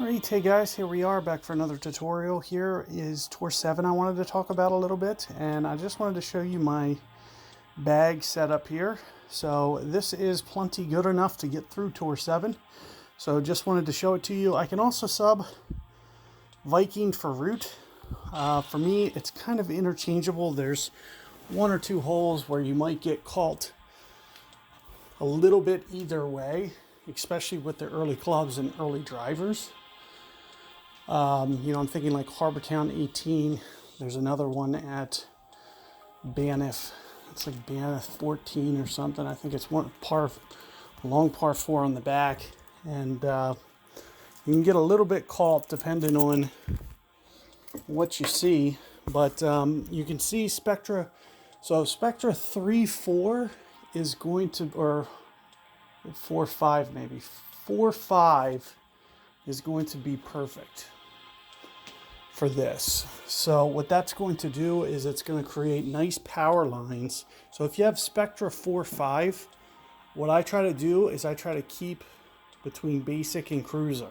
Alright, hey guys, here we are back for another tutorial. Here is tour 7 I wanted to talk about a little bit, and I just wanted to show you my bag setup here. So this is plenty good enough to get through tour 7. So just wanted to show it to you. I can also sub Viking for root. For me, it's kind of interchangeable. There's one or two holes where you might get caught a little bit either way, especially with the early clubs and early drivers. I'm thinking like Harbour 18. There's another one at Banff. It's like Banff 14 or something. I think it's long par 4 on the back. And you can get a little bit caught depending on what you see. But you can see Spectra. So Spectra 3-4 is going to, or 4-5 maybe. 4-5 is going to be perfect for this. So what that's going to do is it's going to create nice power lines. So if you have Spectra 4-5, what I try to do is I try to keep between basic and cruiser.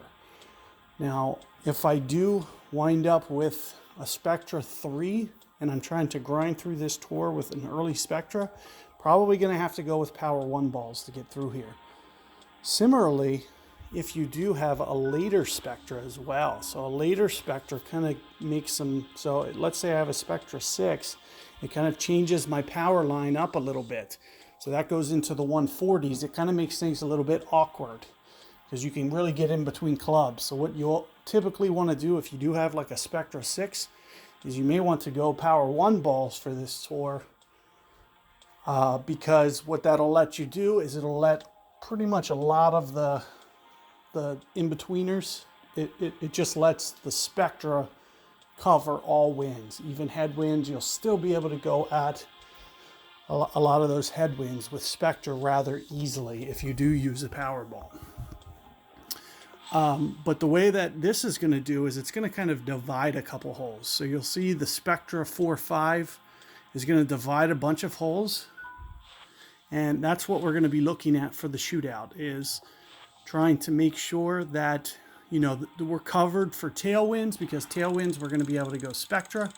Now, if I do wind up with a Spectra 3 and I'm trying to grind through this tour with an early Spectra, probably going to have to go with power 1 balls to get through here. Similarly, if you do have a later Spectra as well. So a later Spectra kind of makes some, so let's say I have a Spectra 6, it kind of changes my power line up a little bit. So that goes into the 140s. It kind of makes things a little bit awkward because you can really get in between clubs. So what you'll typically want to do if you do have like a Spectra 6 is you may want to go power 1 balls for this tour because what that'll let you do is it'll let pretty much a lot of the in-betweeners, it just lets the Spectra cover all winds. Even headwinds, you'll still be able to go at a lot of those headwinds with Spectra rather easily if you do use a power ball. But the way that this is going to do is it's going to kind of divide a couple holes. So you'll see the Spectra 4-5 is going to divide a bunch of holes. And that's what we're going to be looking at for the shootout, is trying to make sure that, we're covered for tailwinds, because tailwinds we're going to be able to go Spectra,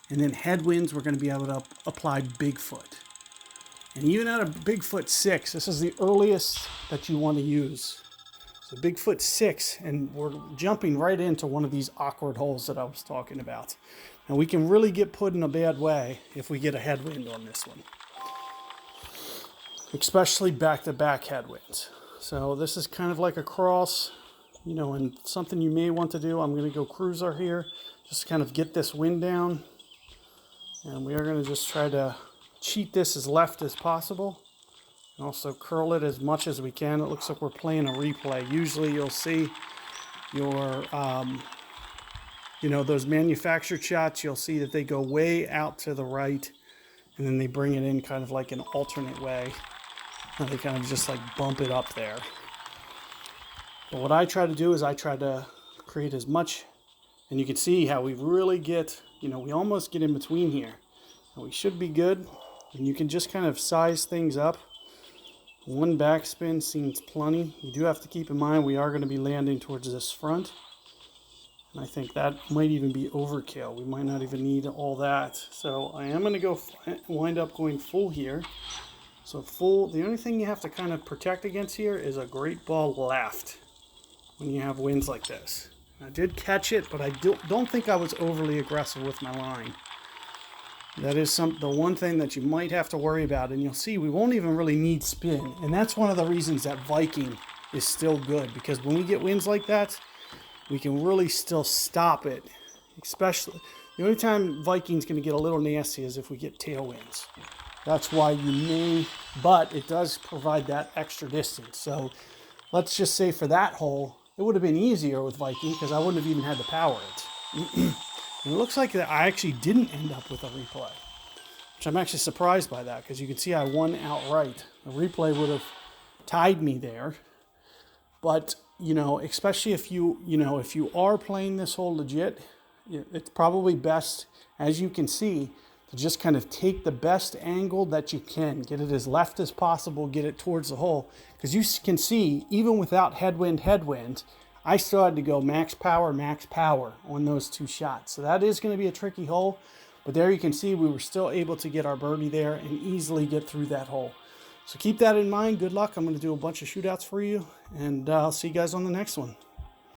and then headwinds we're going to be able to apply Bigfoot. And even at a Bigfoot 6, this is the earliest that you want to use. So Bigfoot 6, and we're jumping right into one of these awkward holes that I was talking about. And we can really get put in a bad way if we get a headwind on this one, especially back-to-back headwinds. So this is kind of like a cross, and something you may want to do. I'm going to go cruiser here, just to kind of get this wind down. And we are going to just try to cheat this as left as possible. And also curl it as much as we can. It looks like we're playing a replay. Usually you'll see your, those manufactured shots, you'll see that they go way out to the right. And then they bring it in kind of like an alternate way. And they kind of just like bump it up there. But what I try to do is I try to create as much, and you can see how we really get, we almost get in between here. And we should be good, and you can just kind of size things up. One backspin seems plenty. You do have to keep in mind we are going to be landing towards this front. And I think that might even be overkill. We might not even need all that. So I am going to wind up going full here. So full, the only thing you have to kind of protect against here is a great ball left when you have winds like this. I did catch it, but I don't think I was overly aggressive with my line. That is the one thing that you might have to worry about, and you'll see we won't even really need spin. And that's one of the reasons that Viking is still good, because when we get winds like that, we can really still stop it. Especially, the only time Viking's going to get a little nasty is if we get tailwinds. That's why you may, but it does provide that extra distance. So let's just say for that hole, it would have been easier with Viking because I wouldn't have even had to power it. And it looks like that I actually didn't end up with a replay, which I'm actually surprised by that, because you can see I won outright. The replay would have tied me there. But, especially if you are playing this hole legit, it's probably best, as you can see, to just kind of take the best angle that you can, get it as left as possible, get it towards the hole. Because you can see, even without headwind, I still had to go max power on those 2 shots. So that is going to be a tricky hole. But there you can see we were still able to get our birdie there and easily get through that hole. So keep that in mind. Good luck. I'm going to do a bunch of shootouts for you. And I'll see you guys on the next one.